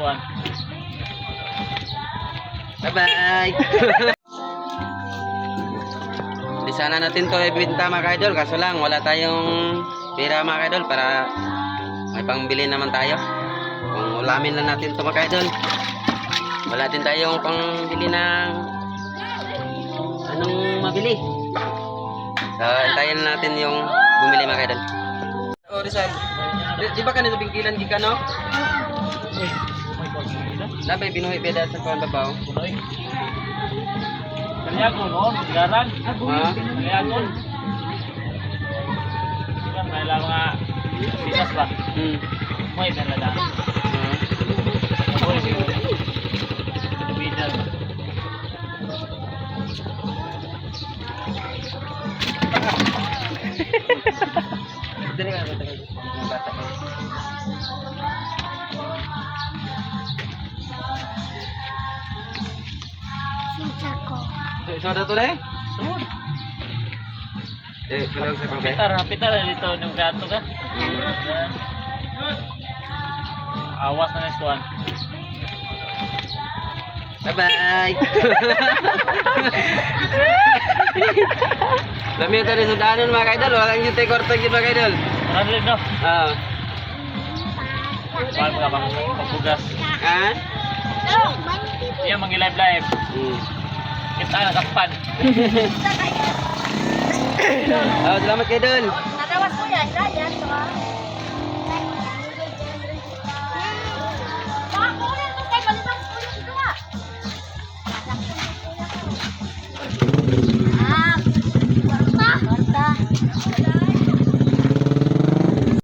one. Bye-bye. Di sana natin to ibenta mga idol, kaso lang wala tayong pera mga idol para may pangbili naman tayo. Kung ulamin lang natin to mga idol, wala din tayong pangbili ng anong mabili. So, antayin natin yung bumili mga idol. Oh, Rizal. Di ba kanina bingkilan di ka, no? Labay binuhi beda sa kuwan babaw. Kalyagon, no? Sigaran. Ha? Kalyagon. Yan, may lang mga bisas ba? May nalala. Mabuhay siguro. Bidal. Dali ka na tayo. Bata ka. Soda to deh? Kalau saya pakai. Pitar dito ng gato ka. Awas na next one. Bye-bye. Lami tadi sudahan mga idol, walang yung take-or-take mga idol. Marami no? Ah. Paano ka bang pagbugas? Ah? Iya mangi-live. Kita nakapan. Oh, selamat kayo dun. Nagawas mo yan, yan.